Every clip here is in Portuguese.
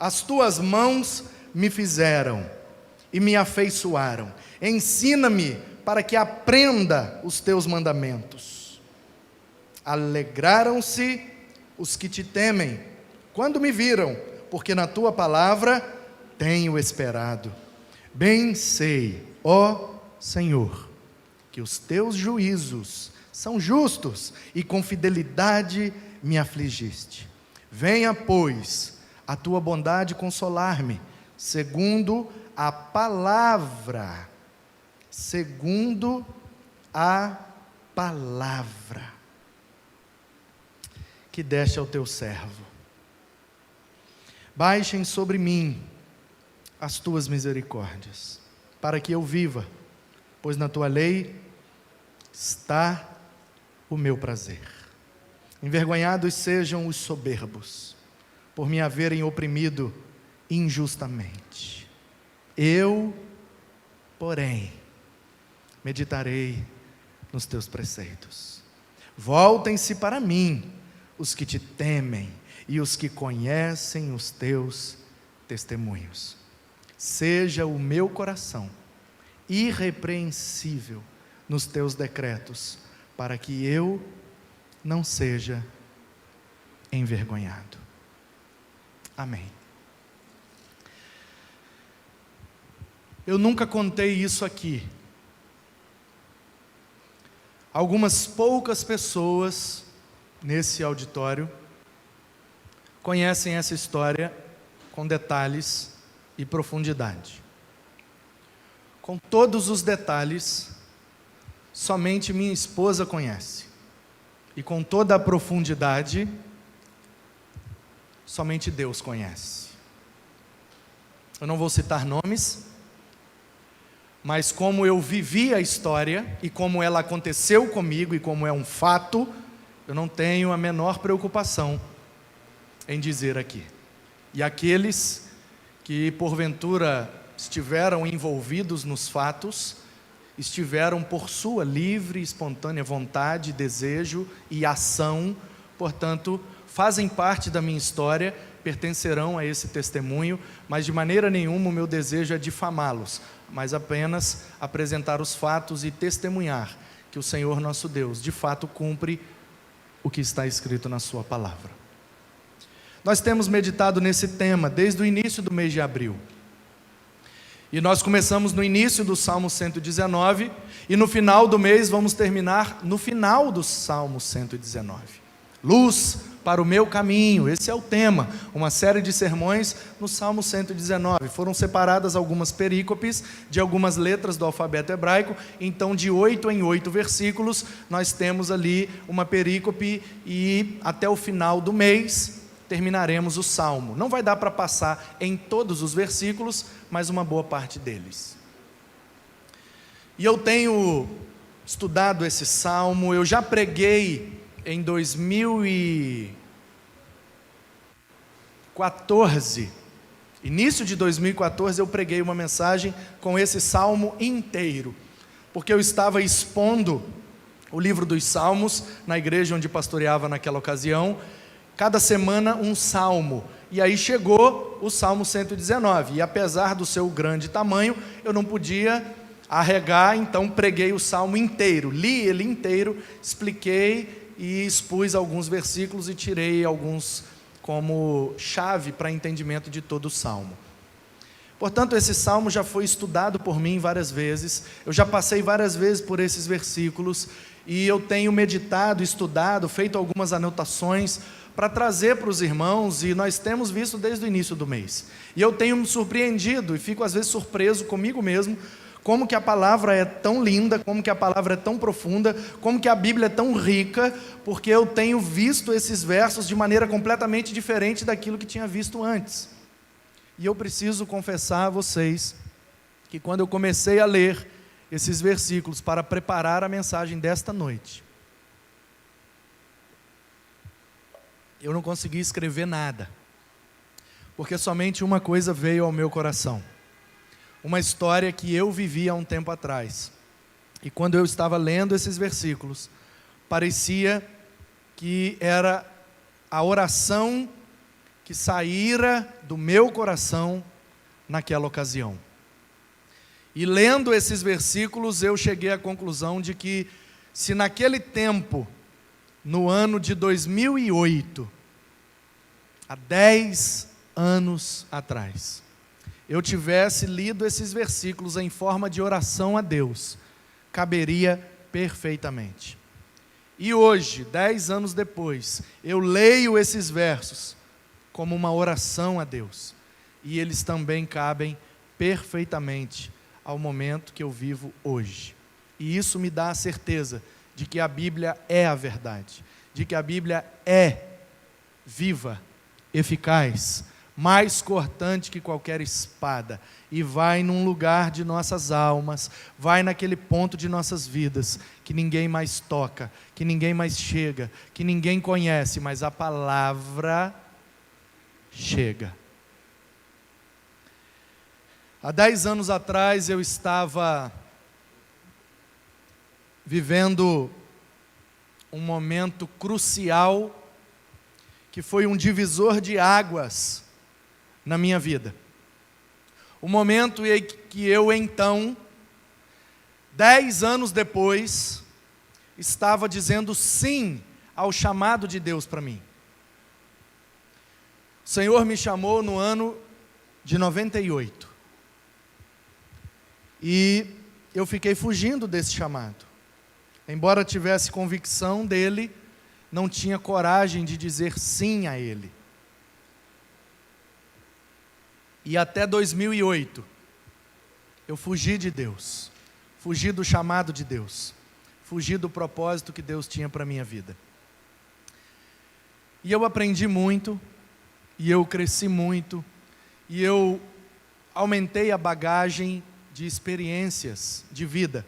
as tuas mãos me fizeram e me afeiçoaram. Ensina-me para que aprenda os teus mandamentos. Alegraram-se os que te temem quando me viram, porque na tua palavra tenho esperado. Bem sei, ó Senhor, que os teus juízos são justos e com fidelidade me afligiste. Venha, pois, a tua bondade consolar-me, segundo a palavra, que deste ao teu servo. Baixem sobre mim as tuas misericórdias, para que eu viva, pois na tua lei está o meu prazer. Envergonhados sejam os soberbos, por me haverem oprimido injustamente. Eu, porém, meditarei nos teus preceitos. Voltem-se para mim os que te temem e os que conhecem os teus testemunhos. Seja o meu coração irrepreensível nos teus decretos, para que eu não seja envergonhado. Amém. Eu nunca contei isso aqui. Algumas poucas pessoas nesse auditório conhecem essa história com detalhes e profundidade. Com todos os detalhes, somente minha esposa conhece. E com toda a profundidade, somente Deus conhece. Eu não vou citar nomes, mas como eu vivi a história, e como ela aconteceu comigo, e como é um fato, eu não tenho a menor preocupação em dizer aqui. E aqueles que porventura estiveram envolvidos nos fatos, estiveram por sua livre e espontânea vontade, desejo e ação, portanto, fazem parte da minha história, pertencerão a esse testemunho, mas de maneira nenhuma o meu desejo é difamá-los, mas apenas apresentar os fatos e testemunhar que o Senhor nosso Deus, de fato, cumpre o que está escrito na sua palavra. Nós temos meditado nesse tema desde o início do mês de abril. E nós começamos no início do Salmo 119, e no final do mês vamos terminar no final do Salmo 119. Luz para o meu caminho, esse é o tema, uma série de sermões no Salmo 119. Foram separadas algumas perícopes de algumas letras do alfabeto hebraico, então de 8 em 8 versículos, nós temos ali uma perícope, e até o final do mês terminaremos o Salmo. Não vai dar para passar em todos os versículos, mas uma boa parte deles. E eu tenho estudado esse Salmo, eu já preguei em 2014, início de 2014, eu preguei uma mensagem com esse Salmo inteiro, porque eu estava expondo o livro dos Salmos na igreja onde pastoreava naquela ocasião, cada semana um salmo, e aí chegou o Salmo 119, e apesar do seu grande tamanho, eu não podia arregar, então preguei o salmo inteiro, li ele inteiro, expliquei e expus alguns versículos e tirei alguns como chave para entendimento de todo o salmo. Portanto, esse salmo já foi estudado por mim várias vezes, eu já passei várias vezes por esses versículos, e eu tenho meditado, estudado, feito algumas anotações para trazer para os irmãos, e nós temos visto desde o início do mês. E eu tenho me surpreendido, e fico às vezes surpreso comigo mesmo, como que a palavra é tão linda, como que a palavra é tão profunda, como que a Bíblia é tão rica, porque eu tenho visto esses versos de maneira completamente diferente daquilo que tinha visto antes. E eu preciso confessar a vocês, que quando eu comecei a ler esses versículos para preparar a mensagem desta noite, eu não consegui escrever nada, porque somente uma coisa veio ao meu coração, uma história que eu vivi há um tempo atrás, e quando eu estava lendo esses versículos, parecia que era a oração que saíra do meu coração naquela ocasião. E lendo esses versículos, eu cheguei à conclusão de que, se naquele tempo, no ano de 2008, há 10 anos atrás, eu tivesse lido esses versículos em forma de oração a Deus, caberia perfeitamente. E hoje, 10 anos depois, eu leio esses versos como uma oração a Deus, e eles também cabem perfeitamente ao momento que eu vivo hoje. E isso me dá a certeza de que a Bíblia é a verdade, de que a Bíblia é viva, eficaz, mais cortante que qualquer espada, e vai num lugar de nossas almas, vai naquele ponto de nossas vidas, que ninguém mais toca, que ninguém mais chega, que ninguém conhece, mas a palavra chega. Há 10 anos atrás eu estava vivendo um momento crucial, que foi um divisor de águas na minha vida. O momento em que eu então, 10 anos depois, estava dizendo sim ao chamado de Deus para mim. O Senhor me chamou no ano de 98. E eu fiquei fugindo desse chamado. Embora tivesse convicção dele, não tinha coragem de dizer sim a ele. E até 2008, eu fugi de Deus, fugi do chamado de Deus, fugi do propósito que Deus tinha para a minha vida. E eu aprendi muito, e eu cresci muito, e eu aumentei a bagagem de experiências de vida.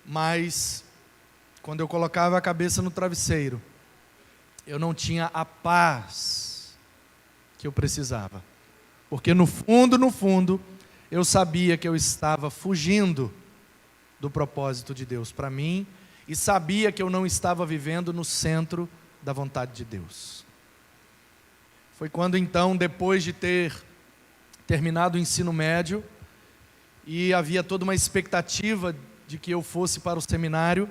Mas, quando eu colocava a cabeça no travesseiro, eu não tinha a paz que eu precisava. Porque no fundo, eu sabia que eu estava fugindo do propósito de Deus para mim, e sabia que eu não estava vivendo no centro da vontade de Deus. Foi quando então, depois de ter terminado o ensino médio, e havia toda uma expectativa de que eu fosse para o seminário,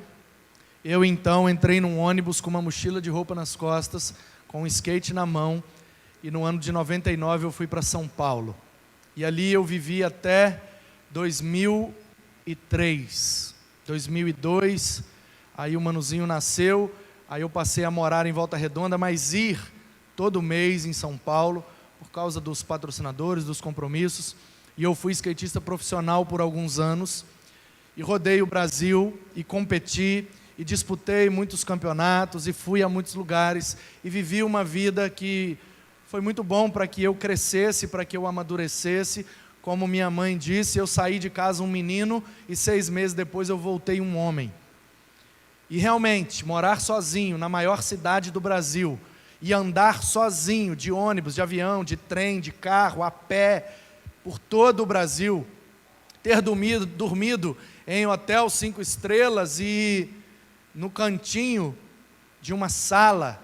eu então entrei num ônibus com uma mochila de roupa nas costas, com um skate na mão, e no ano de 99 eu fui para São Paulo. E ali eu vivi até 2003, 2002, aí o Manuzinho nasceu, aí eu passei a morar em Volta Redonda, mas ir todo mês em São Paulo, por causa dos patrocinadores, dos compromissos. E eu fui skatista profissional por alguns anos, e rodei o Brasil, e competi, e disputei muitos campeonatos, e fui a muitos lugares, e vivi uma vida que foi muito bom para que eu crescesse, para que eu amadurecesse. Como minha mãe disse, eu saí de casa um menino, e 6 meses depois eu voltei um homem. E realmente, morar sozinho na maior cidade do Brasil, e andar sozinho de ônibus, de avião, de trem, de carro, a pé, por todo o Brasil, ter dormido em hotel 5 estrelas e no cantinho de uma sala,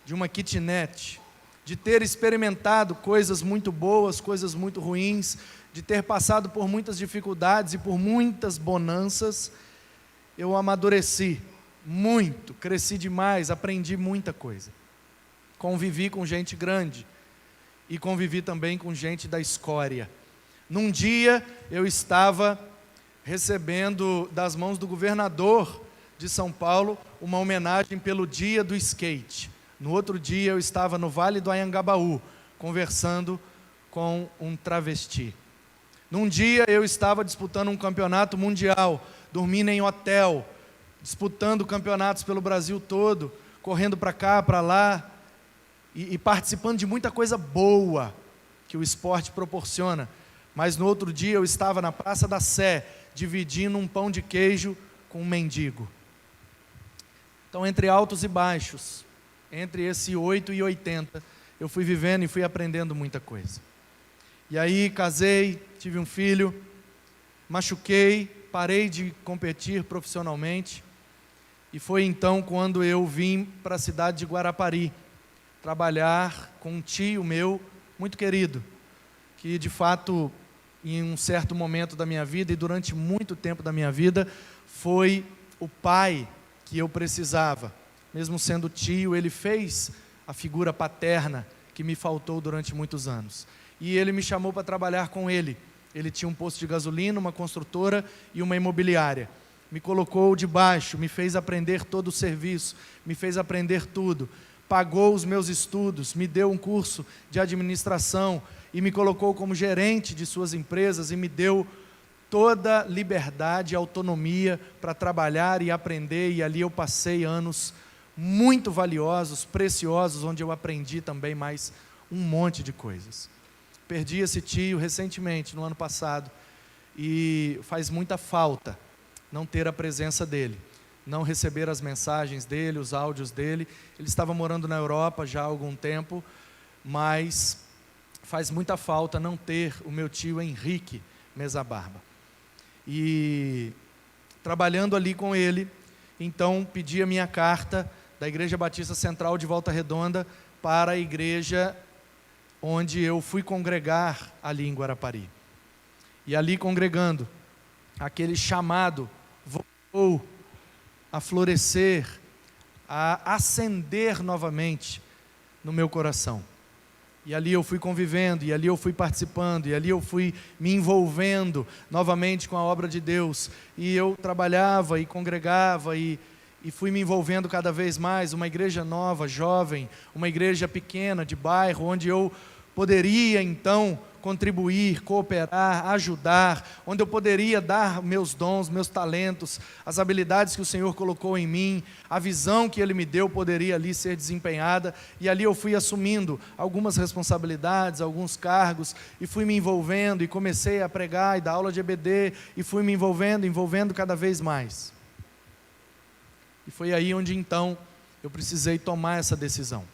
de uma kitnet, de ter experimentado coisas muito boas, coisas muito ruins, de ter passado por muitas dificuldades e por muitas bonanças, eu amadureci muito, cresci demais, aprendi muita coisa. Convivi com gente grande, e convivi também com gente da escória. Num dia, eu estava recebendo das mãos do governador de São Paulo uma homenagem pelo dia do skate. No outro dia, eu estava no Vale do Anhangabaú, conversando com um travesti. Num dia, eu estava disputando um campeonato mundial, dormindo em hotel, disputando campeonatos pelo Brasil todo, correndo para cá, para lá, e participando de muita coisa boa que o esporte proporciona. Mas no outro dia eu estava na Praça da Sé, dividindo um pão de queijo com um mendigo. Então, entre altos e baixos, entre esse 8 e 80, eu fui vivendo e fui aprendendo muita coisa. E aí casei, tive um filho, machuquei, parei de competir profissionalmente, e foi então quando eu vim para a cidade de Guarapari, trabalhar com um tio meu muito querido, que de fato, em um certo momento da minha vida e durante muito tempo da minha vida, foi o pai que eu precisava. Mesmo sendo tio, ele fez a figura paterna que me faltou durante muitos anos. E ele me chamou para trabalhar com ele. Ele tinha um posto de gasolina, uma construtora e uma imobiliária. Me colocou debaixo, me fez aprender todo o serviço, me fez aprender tudo. Pagou os meus estudos, me deu um curso de administração e me colocou como gerente de suas empresas e me deu toda liberdade e autonomia para trabalhar e aprender. E ali eu passei anos muito valiosos, preciosos, onde eu aprendi também mais um monte de coisas. Perdi esse tio recentemente, no ano passado, e faz muita falta não ter a presença dele, não receber as mensagens dele, os áudios dele. Ele estava morando na Europa já há algum tempo, mas faz muita falta não ter o meu tio Henrique Mesa Barba. E trabalhando ali com ele, então pedi a minha carta da Igreja Batista Central de Volta Redonda para a igreja onde eu fui congregar ali em Guarapari. E ali congregando, aquele chamado voltou a florescer, a acender novamente no meu coração. E ali eu fui convivendo, e ali eu fui participando, e ali eu fui me envolvendo novamente com a obra de Deus. E eu trabalhava e congregava e fui me envolvendo cada vez mais. Uma igreja nova, jovem, uma igreja pequena, de bairro, onde eu poderia então contribuir, cooperar, ajudar, onde eu poderia dar meus dons, meus talentos, as habilidades que o Senhor colocou em mim, a visão que Ele me deu poderia ali ser desempenhada. E ali eu fui assumindo algumas responsabilidades, alguns cargos, e fui me envolvendo, e comecei a pregar e dar aula de EBD, e fui me envolvendo cada vez mais. E foi aí onde então eu precisei tomar essa decisão.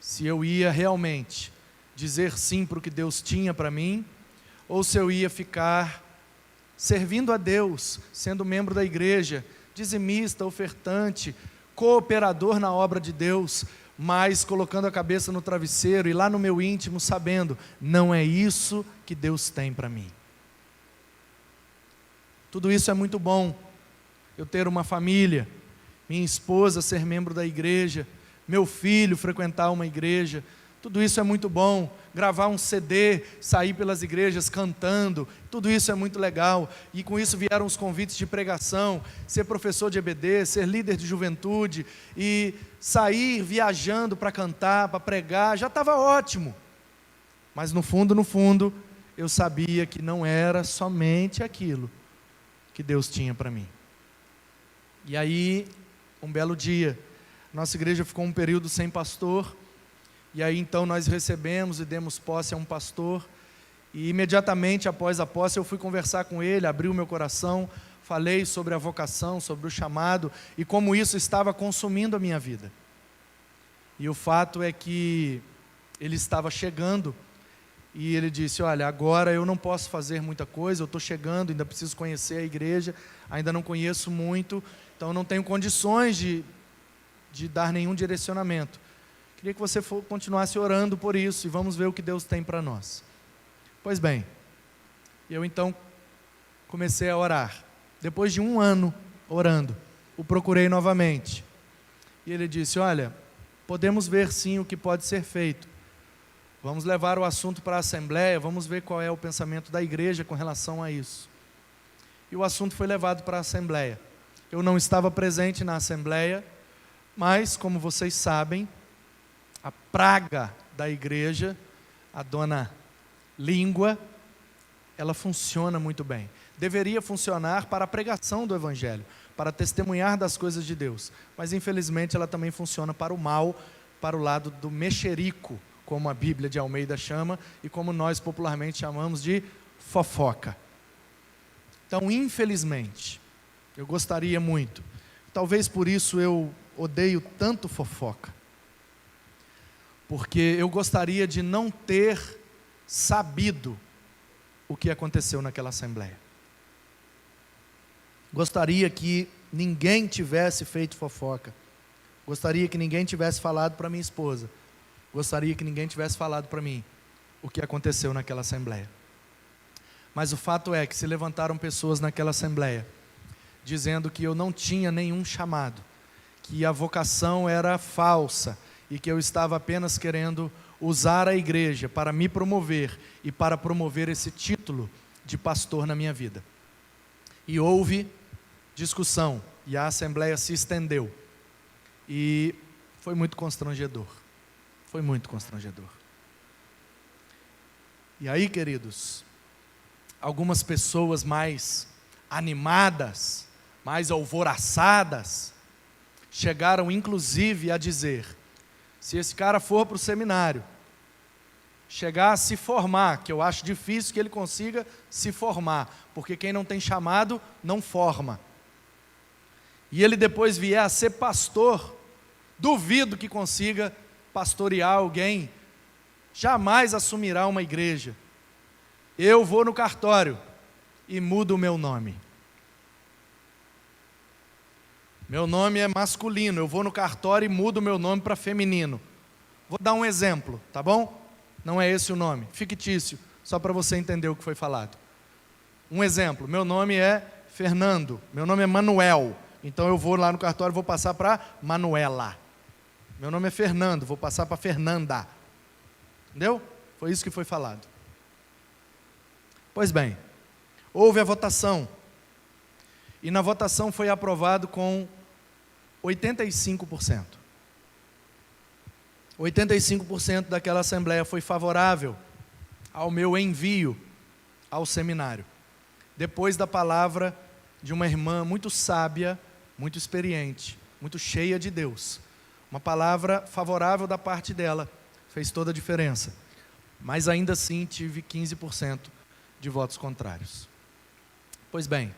Se eu ia realmente dizer sim para o que Deus tinha para mim, ou se eu ia ficar servindo a Deus, sendo membro da igreja, dizimista, ofertante, cooperador na obra de Deus, mas colocando a cabeça no travesseiro e lá no meu íntimo sabendo, não é isso que Deus tem para mim. Tudo isso é muito bom. Eu ter uma família, minha esposa ser membro da igreja, meu filho frequentar uma igreja, tudo isso é muito bom. Gravar um CD, sair pelas igrejas cantando, tudo isso é muito legal. E com isso vieram os convites de pregação, ser professor de EBD, ser líder de juventude e sair viajando para cantar, para pregar, já estava ótimo. Mas no fundo, eu sabia que não era somente aquilo que Deus tinha para mim. E aí, um belo dia, nossa igreja ficou um período sem pastor, e aí então nós recebemos e demos posse a um pastor, e imediatamente após a posse eu fui conversar com ele, abri o meu coração, falei sobre a vocação, sobre o chamado, e como isso estava consumindo a minha vida. E o fato é que ele estava chegando, e ele disse, olha, agora eu não posso fazer muita coisa, eu estou chegando, ainda preciso conhecer a igreja, ainda não conheço muito, então não tenho condições de dar nenhum direcionamento. Queria que você continuasse orando por isso, e vamos ver o que Deus tem para nós. Pois bem, eu então comecei a orar. Depois de 1 ano orando, o procurei novamente. E ele disse, olha, podemos ver sim o que pode ser feito. Vamos levar o assunto para a Assembleia, vamos ver qual é o pensamento da igreja com relação a isso. E o assunto foi levado para a Assembleia. Eu não estava presente na Assembleia, mas, como vocês sabem, a praga da igreja, a dona língua, ela funciona muito bem. Deveria funcionar para a pregação do Evangelho, para testemunhar das coisas de Deus. Mas, infelizmente, ela também funciona para o mal, para o lado do mexerico, como a Bíblia de Almeida chama, e como nós popularmente chamamos de fofoca. Então, infelizmente, eu gostaria muito, talvez por isso eu odeio tanto fofoca, porque eu gostaria de não ter sabido o que aconteceu naquela assembleia. Gostaria que ninguém tivesse feito fofoca, Gostaria que ninguém tivesse falado para minha esposa. Gostaria que ninguém tivesse falado para mim o que aconteceu naquela assembleia. Mas o fato é que se levantaram pessoas naquela assembleia, dizendo que eu não tinha nenhum chamado, que a vocação era falsa e que eu estava apenas querendo usar a igreja para me promover e para promover esse título de pastor na minha vida. E houve discussão e a assembleia se estendeu. E foi muito constrangedor. Foi muito constrangedor. E aí, queridos, algumas pessoas mais animadas, mais alvoroçadas, chegaram inclusive a dizer: se esse cara for para o seminário, chegar a se formar, que eu acho difícil que ele consiga se formar, porque quem não tem chamado, não forma. E ele depois vier a ser pastor, duvido que consiga pastorear alguém, jamais assumirá uma igreja. Eu vou no cartório e mudo o meu nome. Meu nome é masculino, eu vou no cartório e mudo o meu nome para feminino. Vou dar um exemplo, tá bom? Não é esse o nome, fictício, só para você entender o que foi falado. Um exemplo, meu nome é Fernando, meu nome é Manuel, então eu vou lá no cartório e vou passar para Manuela. Meu nome é Fernando, vou passar para Fernanda. Entendeu? Foi isso que foi falado. Pois bem, houve a votação. E na votação foi aprovado com 85%. 85% daquela assembleia foi favorável ao meu envio ao seminário. Depois da palavra de uma irmã muito sábia, muito experiente, muito cheia de Deus. Uma palavra favorável da parte dela fez toda a diferença. Mas ainda assim tive 15% de votos contrários. Pois bem,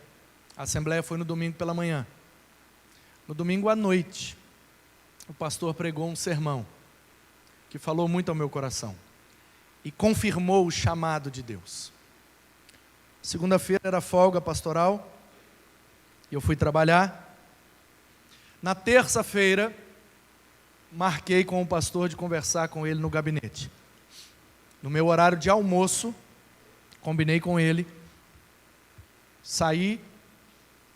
a assembleia foi no domingo pela manhã. No domingo à noite, o pastor pregou um sermão que falou muito ao meu coração e confirmou o chamado de Deus. Segunda-feira era folga pastoral e eu fui trabalhar. Na terça-feira, marquei com o pastor de conversar com ele no gabinete. No meu horário de almoço, combinei com ele, saí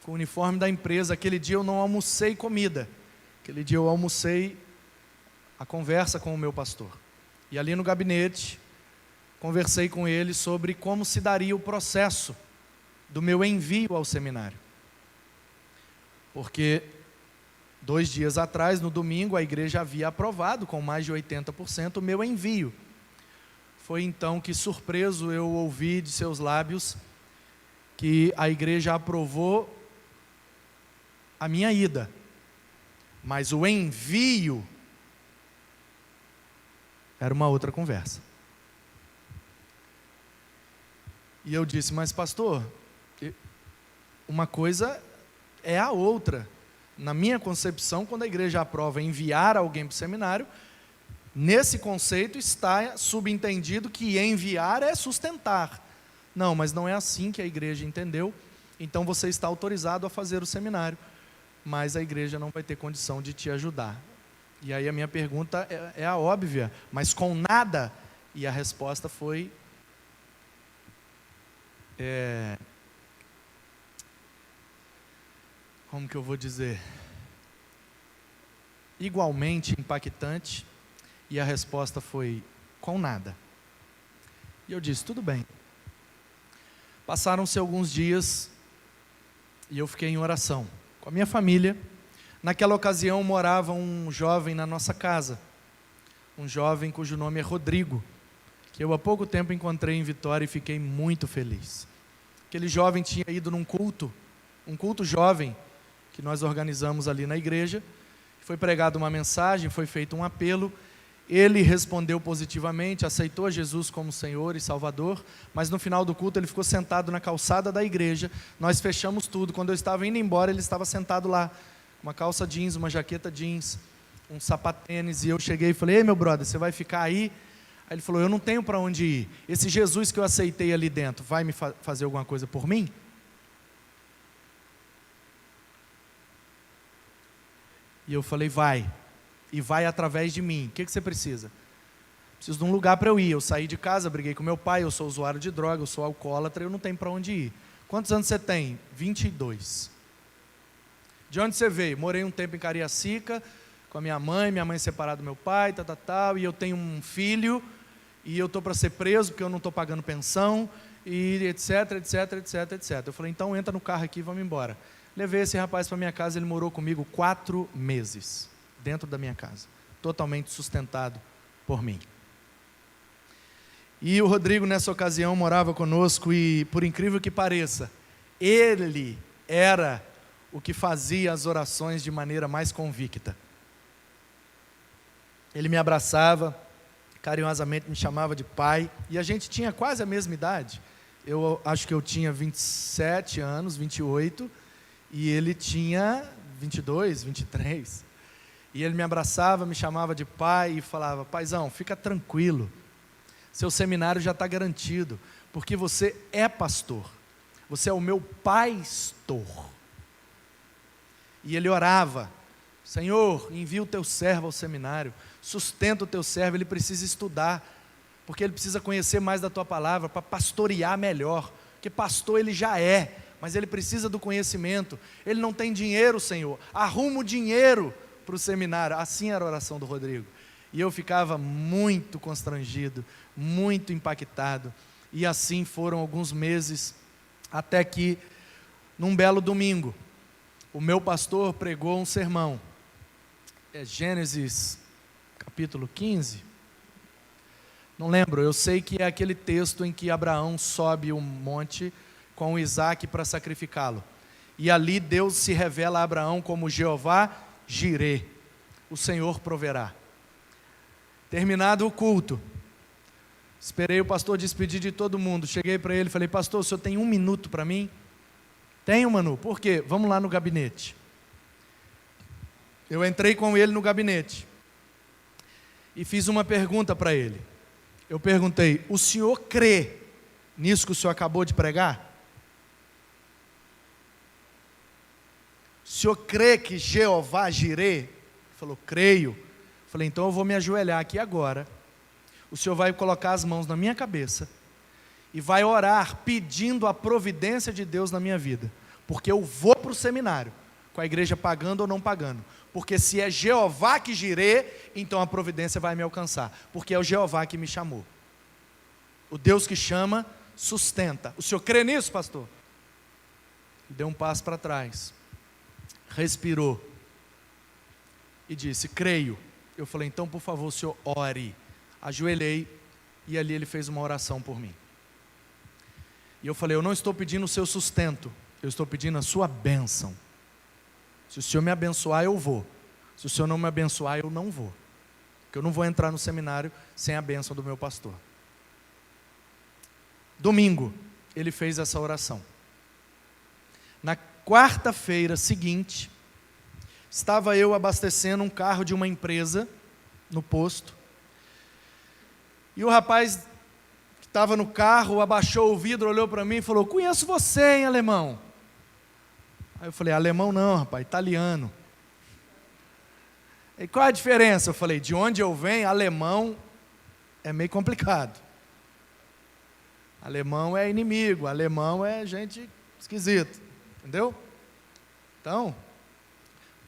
com o uniforme da empresa. Aquele dia eu não almocei comida, aquele dia eu almocei a conversa com o meu pastor. E ali no gabinete, conversei com ele sobre como se daria o processo do meu envio ao seminário. Porque 2 dias atrás, no domingo, a igreja havia aprovado com mais de 80% o meu envio. Foi então que, surpreso, eu ouvi de seus lábios que a igreja aprovou a minha ida, mas o envio era uma outra conversa. E eu disse: mas pastor, uma coisa é a outra. Na minha concepção, quando a igreja aprova enviar alguém para o seminário, nesse conceito está subentendido que enviar é sustentar. Não, mas não é assim que a igreja entendeu. Então você está autorizado a fazer o seminário, mas a igreja não vai ter condição de te ajudar. E aí a minha pergunta é a óbvia: mas com nada? E a resposta foi: como que eu vou dizer? Igualmente impactante. E a resposta foi: com nada. E eu disse: tudo bem. Passaram-se alguns dias e eu fiquei em oração com a minha família. Naquela ocasião morava um jovem na nossa casa, um jovem cujo nome é Rodrigo, que eu há pouco tempo encontrei em Vitória e fiquei muito feliz. Aquele jovem tinha ido num culto, um culto jovem que nós organizamos ali na igreja. Foi pregada uma mensagem, foi feito um apelo. Ele respondeu positivamente, aceitou a Jesus como Senhor e Salvador, mas no final do culto ele ficou sentado na calçada da igreja. Nós fechamos tudo. Quando eu estava indo embora, ele estava sentado lá, uma calça jeans, uma jaqueta jeans, um sapatênis, e eu cheguei e falei: ei, meu brother, você vai ficar aí? Aí ele falou: eu não tenho para onde ir. Esse Jesus que eu aceitei ali dentro, vai me fazer alguma coisa por mim? E eu falei: vai. e vai através de mim. O que você precisa? Preciso de um lugar para eu ir. Eu saí de casa, briguei com meu pai, eu sou usuário de droga, eu sou alcoólatra, eu não tenho para onde ir. Quantos anos você tem? 22. De onde você veio? Morei um tempo em Cariacica, com a minha mãe separada do meu pai, e eu tenho um filho, e eu estou para ser preso, porque eu não estou pagando pensão, e etc, etc, etc, etc. Eu falei, então entra no carro aqui e vamos embora. Levei esse rapaz para minha casa, ele morou comigo 4 meses, dentro da minha casa, totalmente sustentado por mim. E o Rodrigo, nessa ocasião, morava conosco e, por incrível que pareça, ele era o que fazia as orações de maneira mais convicta. Ele me abraçava, carinhosamente me chamava de pai, e a gente tinha quase a mesma idade. Eu acho que eu tinha 27 anos, 28, e ele tinha 22, 23. E ele me abraçava, me chamava de pai e falava, paizão, fica tranquilo, seu seminário já está garantido, porque você é pastor, você é o meu pastor. E ele orava, Senhor, envia o teu servo ao seminário, sustenta o teu servo, ele precisa estudar, porque ele precisa conhecer mais da tua palavra, para pastorear melhor, porque pastor ele já é, mas ele precisa do conhecimento, ele não tem dinheiro, Senhor, arruma o dinheiro para o seminário. Assim era a oração do Rodrigo, e eu ficava muito constrangido, muito impactado, e assim foram alguns meses, até que, num belo domingo, o meu pastor pregou um sermão, Gênesis capítulo 15, não lembro, eu sei que é aquele texto em que Abraão sobe um monte com Isaac para sacrificá-lo, e ali Deus se revela a Abraão como Jeová Jirê, o Senhor proverá. Terminado o culto, esperei o pastor despedir de todo mundo, cheguei para ele e falei, pastor, o senhor tem 1 minuto para mim? Tenho, Manu, por quê? Vamos lá no gabinete. Eu entrei com ele no gabinete e fiz uma pergunta para ele. Eu perguntei, o senhor crê nisso que o senhor acabou de pregar? O senhor crê que Jeová Jirê? Ele falou, creio. Eu falei, então eu vou me ajoelhar aqui agora. O senhor vai colocar as mãos na minha cabeça e vai orar pedindo a providência de Deus na minha vida, porque eu vou para o seminário, com a igreja pagando ou não pagando, porque se é Jeová que Jirê, então a providência vai me alcançar, porque é o Jeová que me chamou. O Deus que chama, sustenta. O senhor crê nisso, pastor? Deu um passo para trás, respirou e disse, creio. Eu falei, então por favor, o senhor ore. Ajoelhei e ali ele fez uma oração por mim. E eu falei, eu não estou pedindo o seu sustento, eu estou pedindo a sua bênção. Se o senhor me abençoar, eu vou. Se o senhor não me abençoar, eu não vou. Porque eu não vou entrar no seminário sem a bênção do meu pastor. Domingo, ele fez essa oração. Na quarta-feira seguinte, estava eu abastecendo um carro de uma empresa no posto. E o rapaz que estava no carro abaixou o vidro, olhou para mim e falou, conheço você, hein, alemão? Aí eu falei, alemão não, rapaz, italiano. E qual a diferença? Eu falei, de onde eu venho, alemão é meio complicado. Alemão é inimigo, alemão é gente esquisita, entendeu? Então,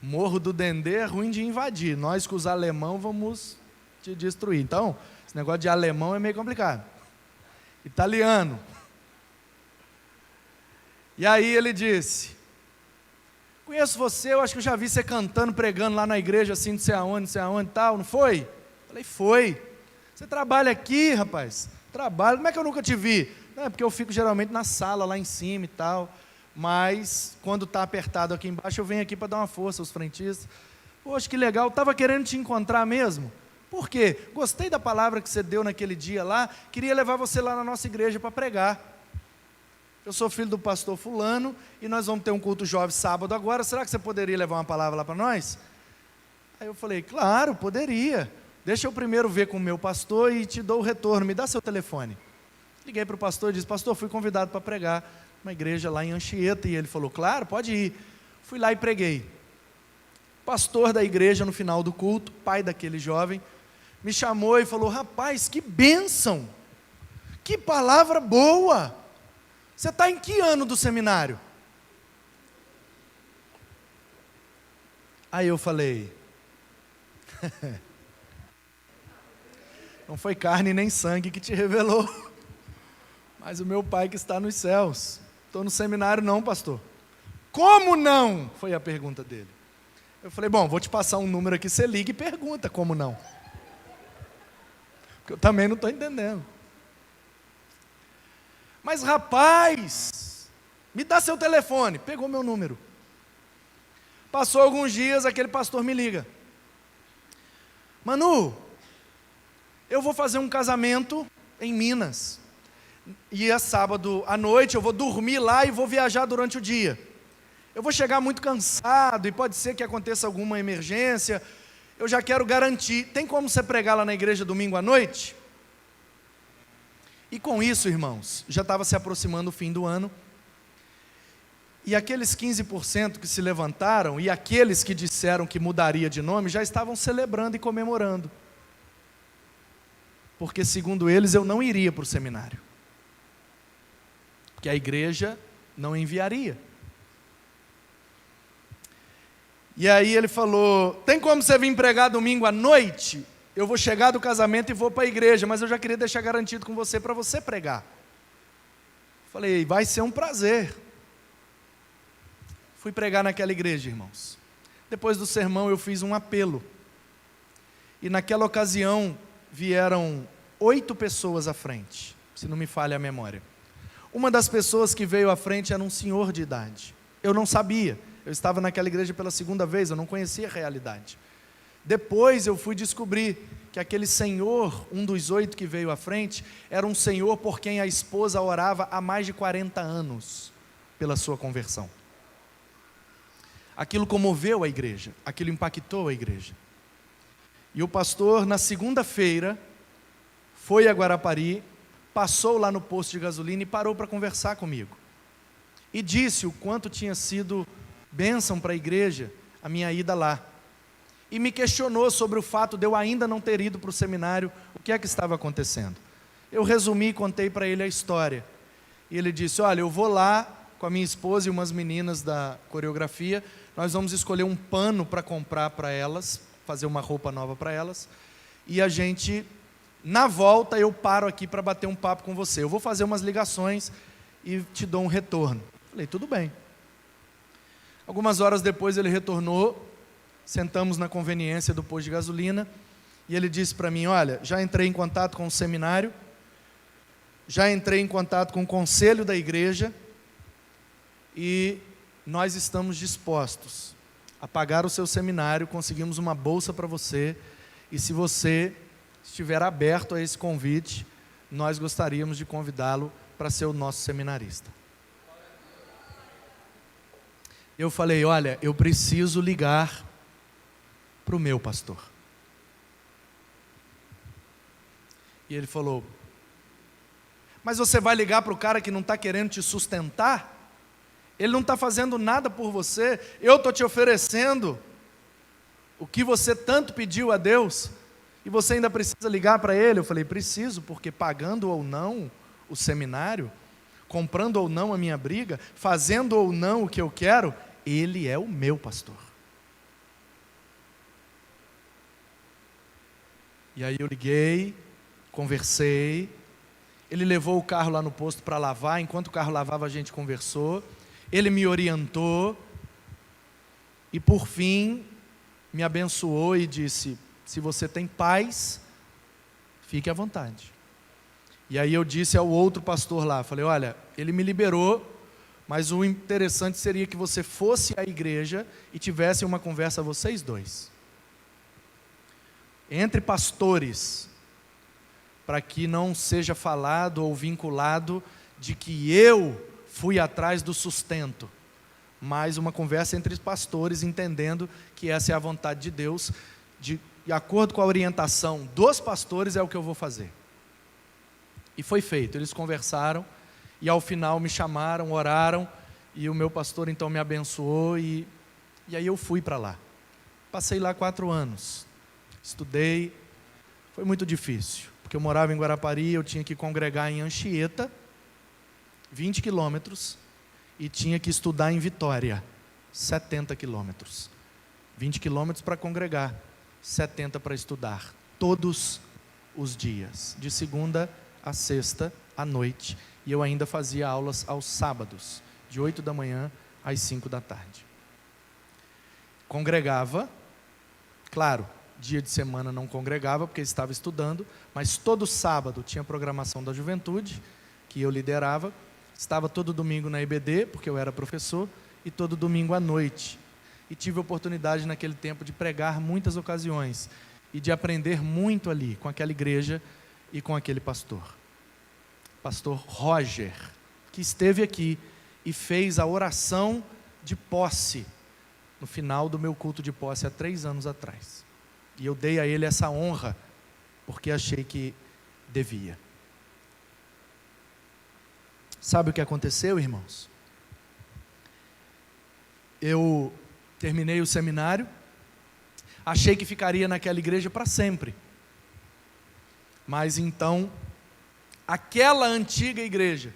Morro do Dendê é ruim de invadir, nós que os alemão vamos te destruir. Então, esse negócio de alemão é meio complicado. Italiano. E aí ele disse, conheço você, eu acho que eu já vi você cantando, pregando lá na igreja, assim, não sei aonde e tal, não foi? Falei, foi. Você trabalha aqui, rapaz? Trabalho, como é que eu nunca te vi? Não, é porque eu fico geralmente na sala, lá em cima e tal, mas quando está apertado aqui embaixo, eu venho aqui para dar uma força aos frentistas. Poxa, que legal, estava querendo te encontrar mesmo. Por quê? Gostei da palavra que você deu naquele dia lá, queria levar você lá na nossa igreja para pregar. Eu sou filho do pastor fulano, e nós vamos ter um culto jovem sábado agora, será que você poderia levar uma palavra lá para nós? Aí eu falei, claro, poderia. Deixa eu primeiro ver com o meu pastor e te dou o retorno, me dá seu telefone. Liguei para o pastor e disse, pastor, fui convidado para pregar numa igreja lá em Anchieta, e ele falou, claro, pode ir. Fui lá e preguei. pastor da igreja no final do culto, pai daquele jovem, me chamou e falou: rapaz, que bênção, que palavra boa, você está em que ano do seminário? Aí eu falei: não foi carne nem sangue que te revelou, mas o meu Pai que está nos céus. Estou no seminário não, pastor. Como não? Foi a pergunta dele. Eu falei: bom, vou te passar um número aqui, você liga e pergunta como não. Porque eu também não estou entendendo. Mas rapaz, me dá seu telefone. Pegou meu número. Passou alguns dias, aquele pastor me liga: Manu, eu vou fazer um casamento em Minas, e é sábado à noite, eu vou dormir lá e vou viajar durante o dia. Eu vou chegar muito cansado, e pode ser que aconteça alguma emergência, eu já quero garantir, tem como você pregar lá na igreja domingo à noite? E com isso, irmãos, já estava se aproximando o fim do ano, e aqueles 15% que se levantaram, e aqueles que disseram que mudaria de nome, já estavam celebrando e comemorando. Porque segundo eles, eu não iria para o seminário. Porque a igreja não enviaria. E aí ele falou: tem como você vir pregar domingo à noite? Eu vou chegar do casamento e vou para a igreja, mas eu já queria deixar garantido com você, para você pregar. Falei: vai ser um prazer. Fui pregar naquela igreja, irmãos. Depois do sermão eu fiz um apelo. E naquela ocasião vieram 8 pessoas à frente, se não me falha a memória. Uma das pessoas que veio à frente era um senhor de idade. Eu não sabia, eu estava naquela igreja pela segunda vez, eu não conhecia a realidade. Depois eu fui descobrir que aquele senhor, um dos 8 que veio à frente, era um senhor por quem a esposa orava há mais de 40 anos pela sua conversão. Aquilo comoveu a igreja, aquilo impactou a igreja. E o pastor, na segunda-feira, foi a Guarapari, passou lá no posto de gasolina e parou para conversar comigo. E disse o quanto tinha sido bênção para a igreja a minha ida lá. E me questionou sobre o fato de eu ainda não ter ido para o seminário, o que é que estava acontecendo. Eu resumi e contei para ele a história. E ele disse: olha, eu vou lá com a minha esposa e umas meninas da coreografia, nós vamos escolher um pano para comprar para elas, fazer uma roupa nova para elas, e a gente, na volta, eu paro aqui para bater um papo com você. Eu vou fazer umas ligações e te dou um retorno. Falei: tudo bem. Algumas horas depois ele retornou, sentamos na conveniência do posto de gasolina, e ele disse para mim: olha, já entrei em contato com o seminário, já entrei em contato com o conselho da igreja, e nós estamos dispostos a pagar o seu seminário, conseguimos uma bolsa para você, e se você estiver aberto a esse convite, nós gostaríamos de convidá-lo para ser o nosso seminarista. Eu falei: olha, eu preciso ligar para o meu pastor. E ele falou: mas você vai ligar para o cara que não está querendo te sustentar? Ele não está fazendo nada por você, eu estou te oferecendo o que você tanto pediu a Deus, e você ainda precisa ligar para ele? Eu falei: preciso, porque pagando ou não o seminário, comprando ou não a minha briga, fazendo ou não o que eu quero, ele é o meu pastor. E aí eu liguei, conversei, ele levou o carro lá no posto para lavar, enquanto o carro lavava a gente conversou, ele me orientou, e por fim, me abençoou e disse: se você tem paz, fique à vontade. E aí eu disse ao outro pastor lá, falei: olha, ele me liberou, mas o interessante seria que você fosse à igreja e tivesse uma conversa vocês dois, entre pastores, para que não seja falado ou vinculado de que eu fui atrás do sustento, mas uma conversa entre pastores, entendendo que essa é a vontade de Deus, de acordo com a orientação dos pastores, é o que eu vou fazer. E foi feito, eles conversaram, e ao final me chamaram, oraram, e o meu pastor então me abençoou, e aí eu fui para lá. Passei lá 4 anos. Estudei. Foi muito difícil, porque eu morava em Guarapari, eu tinha que congregar em Anchieta, 20 quilômetros, e tinha que estudar em Vitória, 70 quilômetros. 20 quilômetros para congregar, 70 para estudar, todos os dias, de segunda a sexta à noite. E eu ainda fazia aulas aos sábados, de 8 da manhã às 5 da tarde. Congregava, claro, dia de semana não congregava, porque estava estudando, mas todo sábado tinha programação da juventude, que eu liderava, estava todo domingo na EBD, porque eu era professor, e todo domingo à noite. E tive a oportunidade naquele tempo de pregar muitas ocasiões, e de aprender muito ali, com aquela igreja e com aquele pastor. Pastor Roger, que esteve aqui e fez a oração de posse, no final do meu culto de posse, há 3 anos atrás. E eu dei a ele essa honra, porque achei que devia. Sabe o que aconteceu, irmãos? Eu terminei o seminário, achei que ficaria naquela igreja para sempre. Mas então, aquela antiga igreja,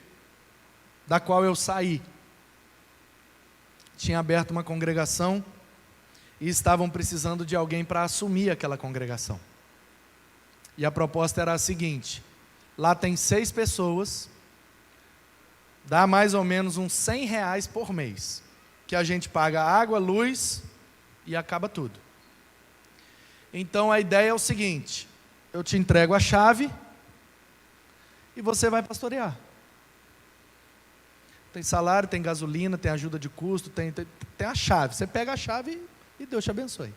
da qual eu saí, tinha aberto uma congregação, e estavam precisando de alguém para assumir aquela congregação. E a proposta era a seguinte: lá tem 6 pessoas, dá mais ou menos uns R$100 por mês, que a gente paga água, luz e acaba tudo. Então a ideia é o seguinte: eu te entrego a chave e você vai pastorear. Tem salário, tem gasolina, tem ajuda de custo, tem a chave. Você pega a chave e Deus te abençoe.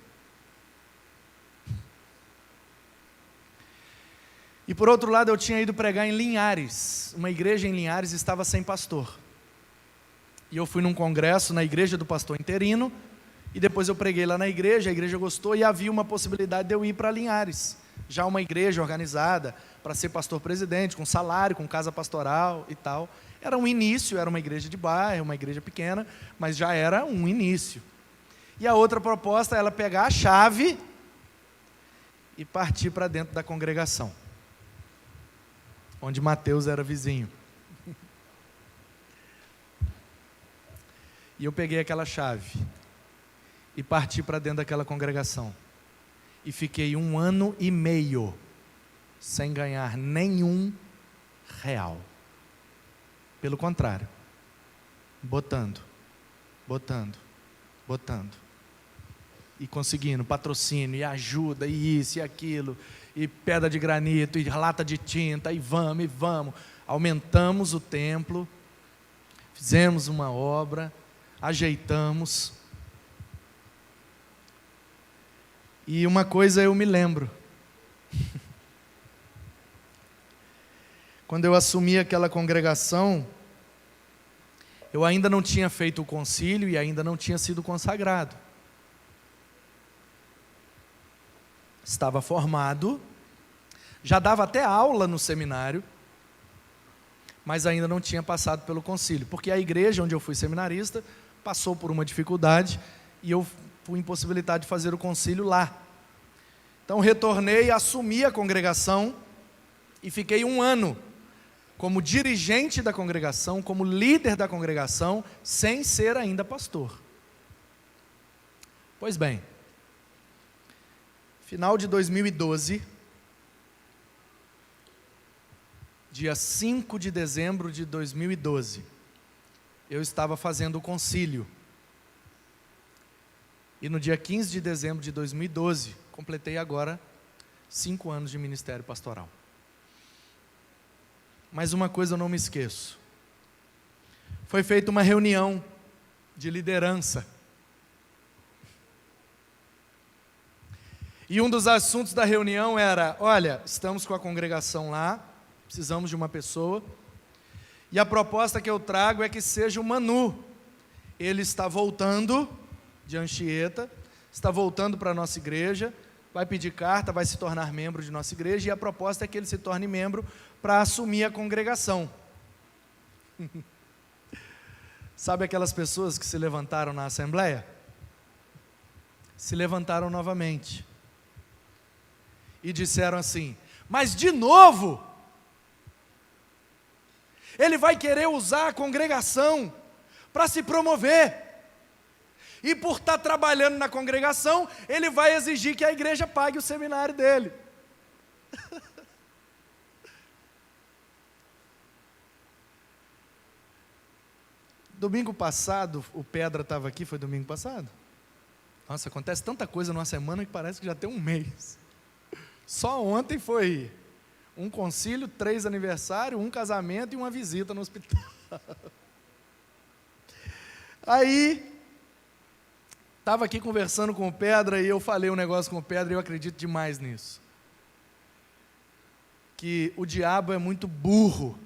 E por outro lado, eu tinha ido pregar em Linhares. Uma igreja em Linhares estava sem pastor. E eu fui num congresso na igreja do pastor interino, e depois eu preguei lá na igreja, a igreja gostou, e havia uma possibilidade de eu ir para Linhares. Já uma igreja organizada, para ser pastor-presidente, com salário, com casa pastoral e tal. Era um início, era uma igreja de bairro, uma igreja pequena, mas já era um início. E a outra proposta é ela pegar a chave e partir para dentro da congregação, onde Mateus era vizinho. E eu peguei aquela chave e parti para dentro daquela congregação. E fiquei 1 ano e meio sem ganhar nenhum real. Pelo contrário, botando. E conseguindo patrocínio, e ajuda, e isso, e aquilo, e pedra de granito, e lata de tinta, e vamos. Aumentamos o templo, fizemos uma obra, ajeitamos. E uma coisa eu me lembro. Quando eu assumi aquela congregação, eu ainda não tinha feito o concílio e ainda não tinha sido consagrado. Estava formado, já dava até aula no seminário, mas ainda não tinha passado pelo concílio, porque a igreja onde eu fui seminarista passou por uma dificuldade e eu fui impossibilitado de fazer o concílio lá. Então retornei, assumi a congregação e fiquei 1 ano como dirigente da congregação, como líder da congregação, sem ser ainda pastor. Pois bem, final de 2012, dia 5 de dezembro de 2012, eu estava fazendo o concílio. E no dia 15 de dezembro de 2012, completei agora 5 anos de ministério pastoral. Mas uma coisa eu não me esqueço. Foi feita uma reunião de liderança. E um dos assuntos da reunião era: olha, estamos com a congregação lá, precisamos de uma pessoa, e a proposta que eu trago é que seja o Manu. Ele está voltando de Anchieta, está voltando para a nossa igreja, vai pedir carta, vai se tornar membro de nossa igreja, e a proposta é que ele se torne membro para assumir a congregação. Sabe aquelas pessoas que se levantaram na assembleia? se levantaram novamente e disseram assim: mas de novo, ele vai querer usar a congregação para se promover. E por estar trabalhando na congregação, ele vai exigir que a igreja pague o seminário dele. Domingo passado, o Pedra estava aqui, foi domingo passado? Nossa, acontece tanta coisa numa semana que parece que já tem um mês. Só ontem foi um concílio, 3 aniversários, um casamento e uma visita no hospital. Aí, estava aqui conversando com o Pedra e eu falei um negócio com o Pedra e eu acredito demais nisso. Que o diabo é muito burro,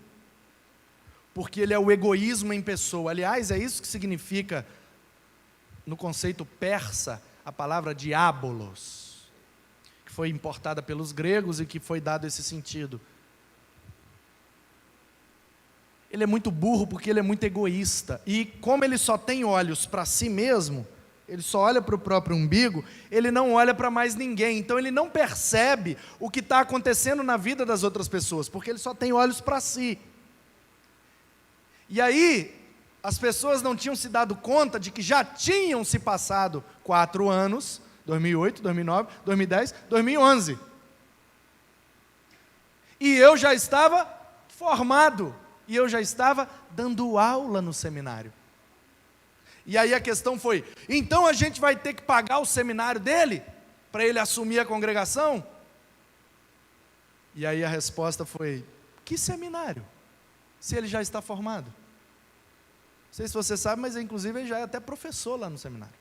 porque ele é o egoísmo em pessoa. Aliás, é isso que significa, no conceito persa, a palavra diabolos, que foi importada pelos gregos e que foi dado esse sentido. Ele é muito burro porque ele é muito egoísta. E como ele só tem olhos para si mesmo, ele só olha para o próprio umbigo, ele não olha para mais ninguém. Então ele não percebe o que está acontecendo na vida das outras pessoas, porque ele só tem olhos para si. E aí, as pessoas não tinham se dado conta de que já tinham se passado 4 anos, 2008, 2009, 2010, 2011. E eu já estava formado, e eu já estava dando aula no seminário. E aí a questão foi: então a gente vai ter que pagar o seminário dele, para ele assumir a congregação? E aí a resposta foi: que seminário? Se ele já está formado. Não sei se você sabe, mas inclusive ele já é até professor lá no seminário.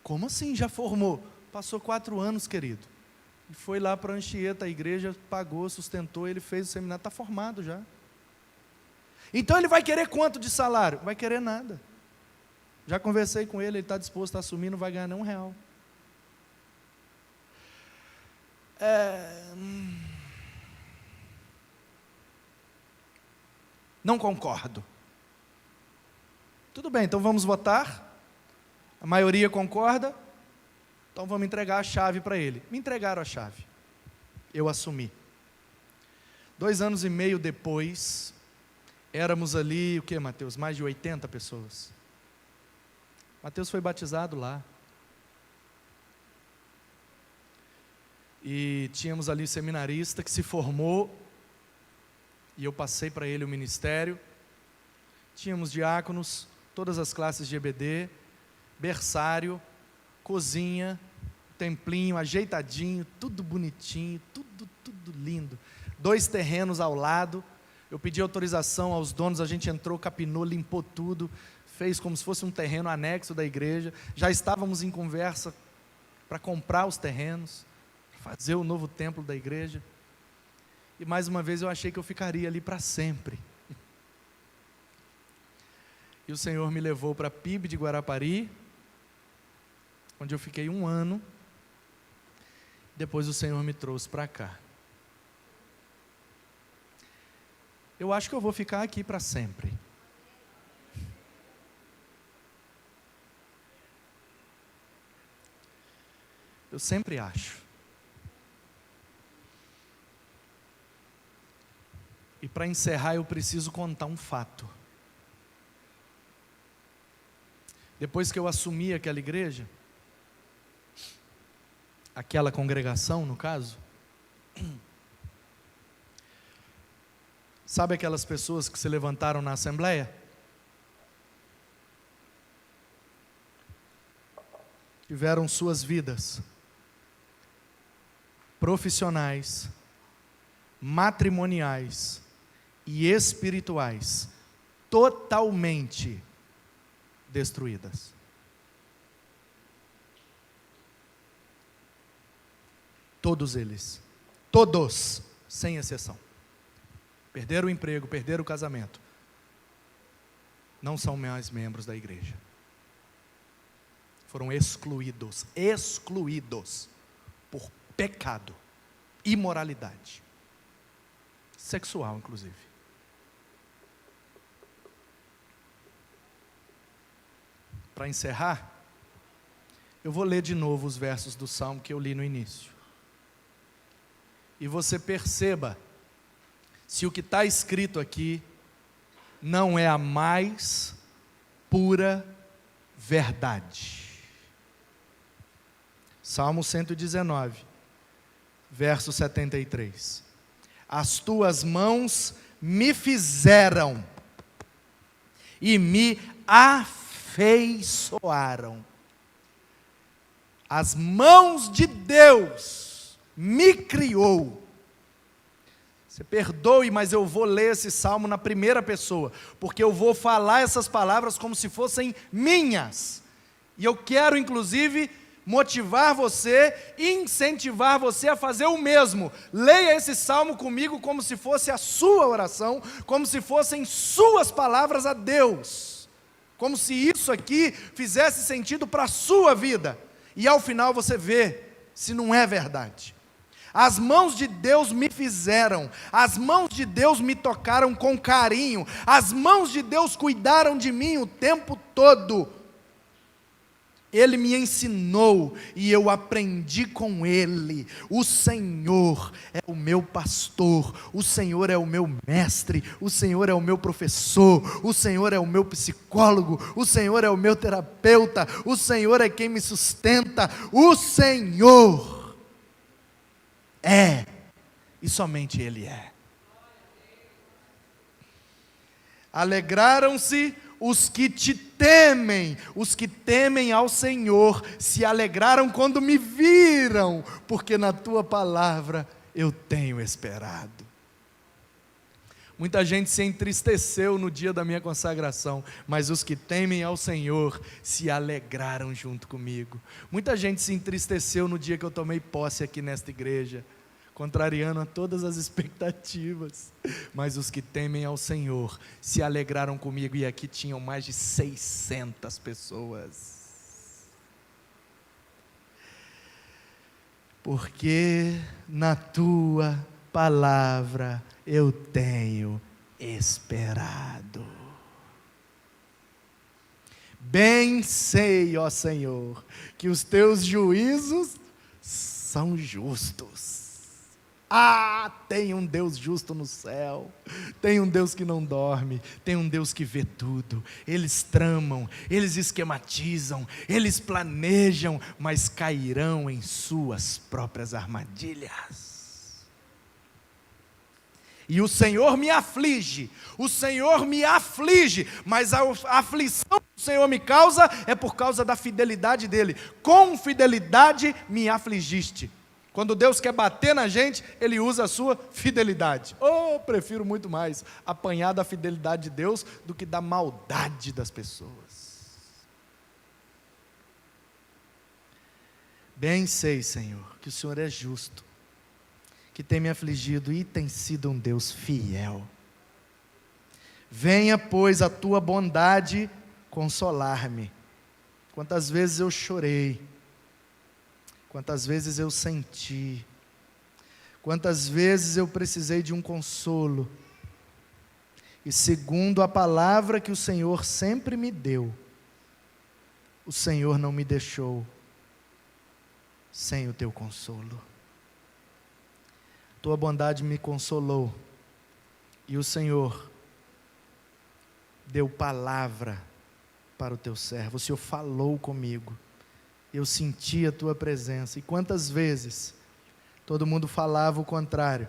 Como assim já formou? Passou 4 anos, querido. E foi lá para Anchieta, a igreja pagou, sustentou, ele fez o seminário, está formado já. Então ele vai querer quanto de salário? Vai querer nada. Já conversei com ele, ele está disposto a assumir, não vai ganhar nem R$1. Não concordo. Tudo bem, então vamos votar. A maioria concorda. Então vamos entregar a chave para ele. Me entregaram a chave. Eu assumi. 2 anos e meio depois, éramos ali, o que, Mateus? Mais de 80 pessoas. Mateus foi batizado lá. E tínhamos ali seminarista que se formou, e eu passei para ele o ministério. Tínhamos diáconos, todas as classes de EBD, berçário, cozinha, templinho ajeitadinho, tudo bonitinho, tudo lindo. 2 terrenos ao lado. Eu pedi autorização aos donos, a gente entrou, capinou, limpou tudo, fez como se fosse um terreno anexo da igreja. Já estávamos em conversa para comprar os terrenos, fazer o novo templo da igreja. E mais uma vez eu achei que eu ficaria ali para sempre. E o Senhor me levou para a PIB de Guarapari, onde eu fiquei 1 ano. Depois o Senhor me trouxe para cá. Eu acho que eu vou ficar aqui para sempre. Eu sempre acho. E para encerrar, eu preciso contar um fato. Depois que eu assumi aquela igreja, aquela congregação, no caso, sabe aquelas pessoas que se levantaram na assembleia? Tiveram suas vidas profissionais, matrimoniais e espirituais totalmente destruídas. Todos eles, todos, sem exceção, perderam o emprego, perderam o casamento, não são mais membros da igreja. Foram excluídos por pecado, imoralidade, sexual inclusive. Para encerrar, eu vou ler de novo os versos do Salmo que eu li no início. E você perceba se o que está escrito aqui não é a mais pura verdade. Salmo 119, verso 73. As tuas mãos me fizeram e me afeiçoaram. As mãos de Deus me criou. Você perdoe, mas eu vou ler esse salmo na primeira pessoa, porque eu vou falar essas palavras como se fossem minhas. E eu quero, inclusive, motivar você, incentivar você a fazer o mesmo. Leia esse salmo comigo como se fosse a sua oração, como se fossem suas palavras a Deus, como se isso aqui fizesse sentido para a sua vida. E ao final você vê se não é verdade. As mãos de Deus me fizeram, as mãos de Deus me tocaram com carinho, as mãos de Deus cuidaram de mim o tempo todo. Ele me ensinou e eu aprendi com Ele. O Senhor é o meu pastor, o Senhor é o meu mestre, o Senhor é o meu professor, o Senhor é o meu psicólogo, o Senhor é o meu terapeuta, o Senhor é quem me sustenta, o Senhor é, e somente Ele é. Alegraram-se os que te temem, os que temem ao Senhor, se alegraram quando me viram, porque na tua palavra eu tenho esperado. Muita gente se entristeceu no dia da minha consagração, mas os que temem ao Senhor se alegraram junto comigo. Muita gente se entristeceu no dia que eu tomei posse aqui nesta igreja, contrariando a todas as expectativas, mas os que temem ao Senhor se alegraram comigo, e aqui tinham mais de 600 pessoas, porque na tua palavra eu tenho esperado. Bem sei, ó Senhor, que os teus juízos são justos. Ah, tem um Deus justo no céu, tem um Deus que não dorme, tem um Deus que vê tudo. Eles tramam, eles esquematizam, eles planejam, mas cairão em suas próprias armadilhas. E o Senhor me aflige, mas a aflição que o Senhor me causa é por causa da fidelidade dEle. Com fidelidade me afligiste. Quando Deus quer bater na gente, Ele usa a sua fidelidade. Oh, prefiro muito mais apanhar da fidelidade de Deus do que da maldade das pessoas. Bem sei, Senhor, que o Senhor é justo, que tem me afligido e tem sido um Deus fiel. Venha, pois, a tua bondade consolar-me. Quantas vezes eu chorei, quantas vezes eu senti, quantas vezes eu precisei de um consolo, e segundo a palavra que o Senhor sempre me deu, o Senhor não me deixou sem o teu consolo. Tua bondade me consolou, e o Senhor deu palavra para o teu servo. O Senhor falou comigo, eu senti a tua presença. E quantas vezes todo mundo falava o contrário,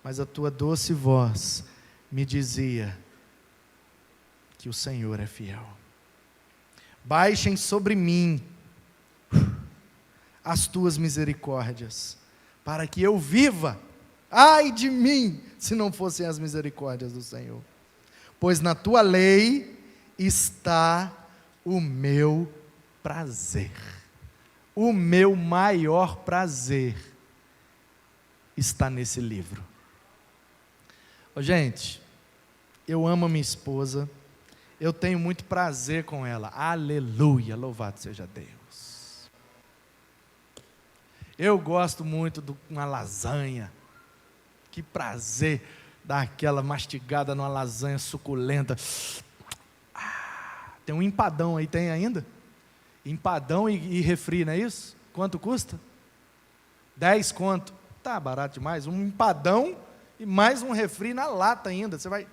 mas a tua doce voz me dizia que o Senhor é fiel. Baixem sobre mim as tuas misericórdias, para que eu viva. Ai de mim, se não fossem as misericórdias do Senhor, pois na tua lei está o meu prazer. O meu maior prazer está nesse livro. Oh, gente, eu amo a minha esposa, eu tenho muito prazer com ela. Aleluia, louvado seja Deus. Eu gosto muito de uma lasanha. Que prazer dar aquela mastigada numa lasanha suculenta. Tem um empadão aí, tem ainda? Empadão e refri, não é isso? Quanto custa? 10 conto. Tá barato demais. Um empadão e mais um refri na lata ainda. Você vai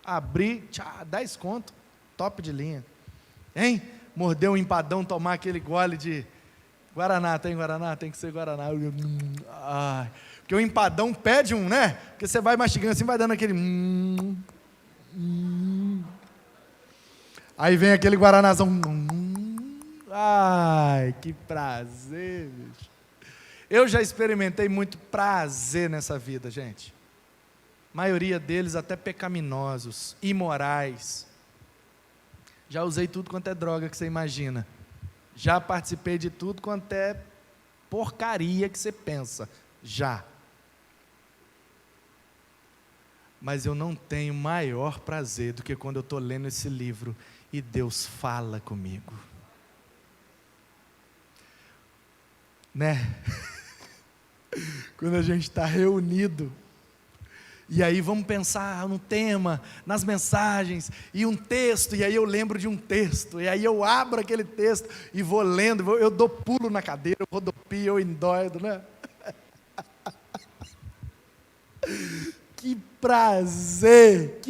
abrir, 10 conto. Top de linha. Hein? Morder um empadão, tomar aquele gole de Guaraná. Tem Guaraná? Tem que ser Guaraná. Ai. Porque o empadão pede um, né? Porque você vai mastigando assim, vai dando aquele... Aí vem aquele Guaranazão. Ai, que prazer, bicho. Eu já experimentei muito prazer nessa vida, gente. A maioria deles até pecaminosos, imorais. Já usei tudo quanto é droga que você imagina. Já participei de tudo quanto é porcaria que você pensa. Já. Mas eu não tenho maior prazer do que quando eu estou lendo esse livro e Deus fala comigo. Né? Quando a gente está reunido, e aí vamos pensar no tema, nas mensagens, e um texto, e aí eu lembro de um texto, e aí eu abro aquele texto, e vou lendo, eu dou pulo na cadeira, eu rodopio, eu endoido, né? Que prazer,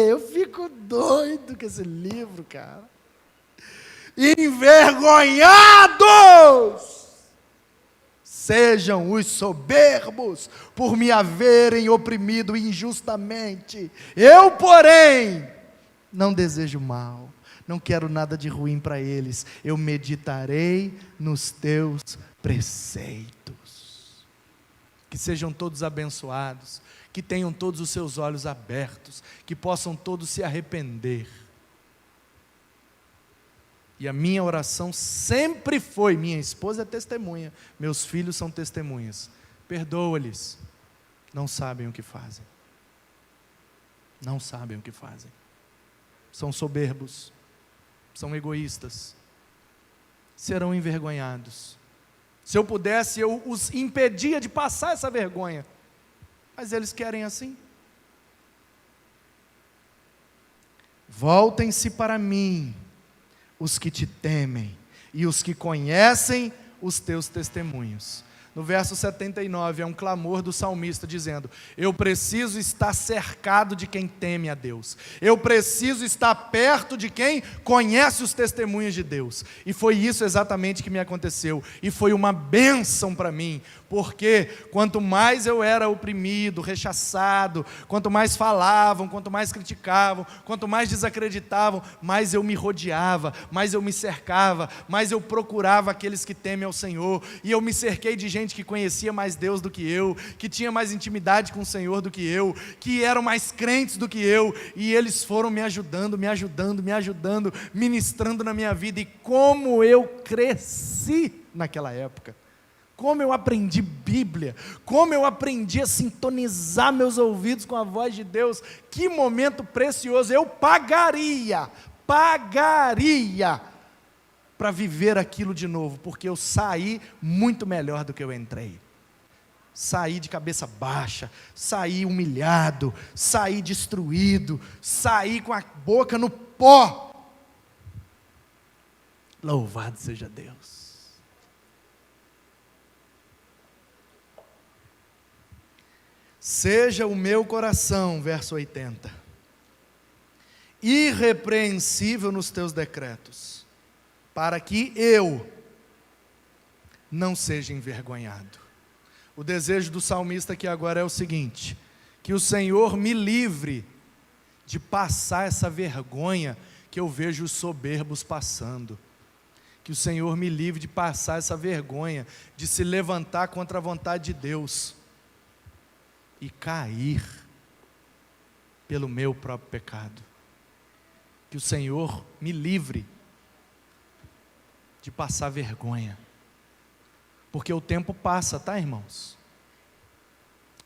eu fico doido com esse livro, cara. Envergonhados sejam os soberbos por me haverem oprimido injustamente. Eu, porém, não desejo mal, não quero nada de ruim para eles. Eu meditarei nos teus preceitos. Que sejam todos abençoados, que tenham todos os seus olhos abertos, que possam todos se arrepender. E a minha oração sempre foi, minha esposa é testemunha, meus filhos são testemunhas, perdoa-lhes, não sabem o que fazem. Não sabem o que fazem. São soberbos, são egoístas, serão envergonhados. Se eu pudesse, eu os impedia de passar essa vergonha, mas eles querem assim. Voltem-se para mim, os que te temem, e os que conhecem os teus testemunhos. No verso 79, é um clamor do salmista dizendo: eu preciso estar cercado de quem teme a Deus, eu preciso estar perto de quem conhece os testemunhos de Deus. E foi isso exatamente que me aconteceu, e foi uma bênção para mim, porque quanto mais eu era oprimido, rechaçado, quanto mais falavam, quanto mais criticavam, quanto mais desacreditavam, mais eu me rodeava, mais eu me cercava, mais eu procurava aqueles que temem ao Senhor, e eu me cerquei de gente que conhecia mais Deus do que eu, que tinha mais intimidade com o Senhor do que eu, que eram mais crentes do que eu, e eles foram me ajudando, ministrando na minha vida. E como eu cresci naquela época, como eu aprendi Bíblia, como eu aprendi a sintonizar meus ouvidos com a voz de Deus. Que momento precioso. Eu pagaria para viver aquilo de novo, porque eu saí muito melhor do que eu entrei. Saí de cabeça baixa, saí humilhado, saí destruído, saí com a boca no pó. Louvado seja Deus. Seja o meu coração, verso 80, irrepreensível nos teus decretos, para que eu não seja envergonhado. O desejo do salmista aqui agora é o seguinte: que o Senhor me livre de passar essa vergonha que eu vejo os soberbos passando. Que o Senhor me livre de passar essa vergonha, de se levantar contra a vontade de Deus e cair pelo meu próprio pecado. Que o Senhor me livre de passar vergonha, porque o tempo passa, tá, irmãos?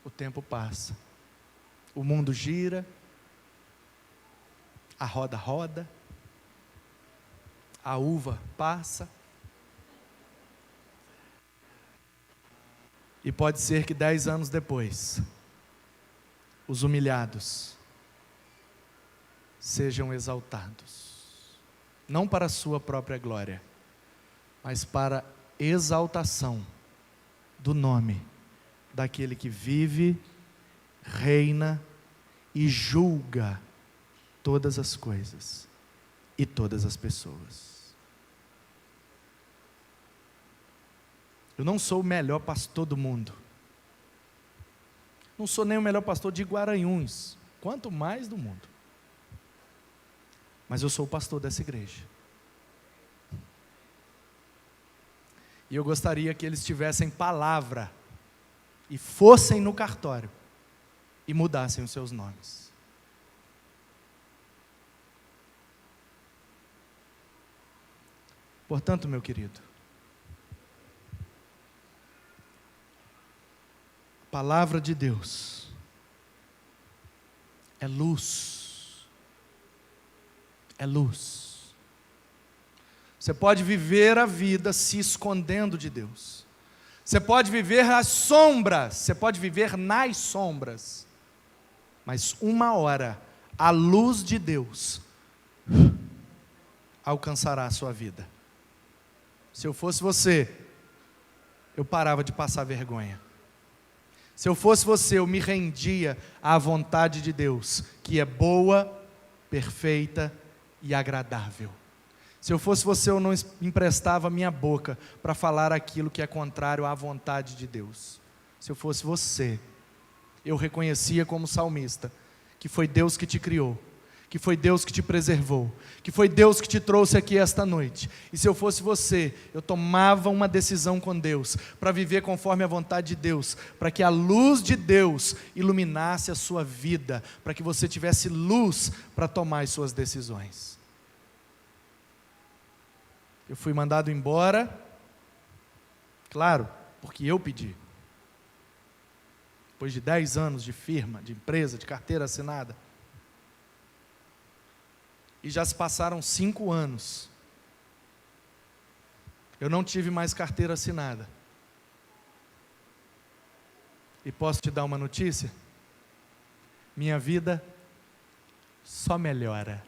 O tempo passa, o mundo gira, a roda roda, a uva passa, e pode ser que 10 anos depois, os humilhados sejam exaltados. não para a sua própria glória, mas para exaltação do nome daquele que vive, reina e julga todas as coisas e todas as pessoas. Eu não sou o melhor pastor do mundo. Não sou nem o melhor pastor de Guaranhuns, quanto mais do mundo. Mas eu sou o pastor dessa igreja. E eu gostaria que eles tivessem palavra e fossem no cartório e mudassem os seus nomes. Portanto, meu querido, a palavra de Deus é luz. É luz. Você pode viver a vida se escondendo de Deus. Você pode viver as sombras, você pode viver nas sombras. Mas uma hora, a luz de Deus alcançará a sua vida. Se eu fosse você, eu parava de passar vergonha. Se eu fosse você, eu me rendia à vontade de Deus, que é boa, perfeita e agradável. Se eu fosse você, eu não emprestava minha boca para falar aquilo que é contrário à vontade de Deus. Se eu fosse você, eu reconhecia como salmista, que foi Deus que te criou, que foi Deus que te preservou, que foi Deus que te trouxe aqui esta noite. E se eu fosse você, eu tomava uma decisão com Deus, para viver conforme a vontade de Deus, para que a luz de Deus iluminasse a sua vida, para que você tivesse luz para tomar as suas decisões. Eu fui mandado embora, claro, porque eu pedi. Depois de 10 anos de firma, de empresa, de carteira assinada. E já se passaram 5 anos. Eu não tive mais carteira assinada. E posso te dar uma notícia? Minha vida só melhora.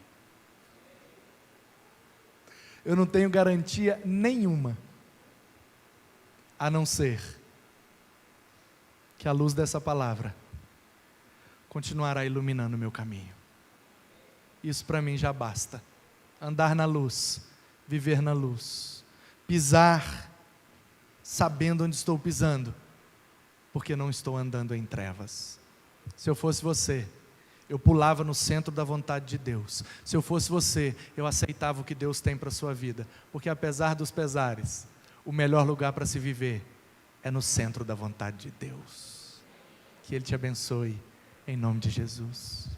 Eu não tenho garantia nenhuma, a não ser que a luz dessa palavra continuará iluminando o meu caminho. Isso para mim já basta. Andar na luz, viver na luz, pisar sabendo onde estou pisando, porque não estou andando em trevas. Se eu fosse você, eu pulava no centro da vontade de Deus. Se eu fosse você, eu aceitava o que Deus tem para a sua vida, porque apesar dos pesares, o melhor lugar para se viver é no centro da vontade de Deus. Que Ele te abençoe, em nome de Jesus.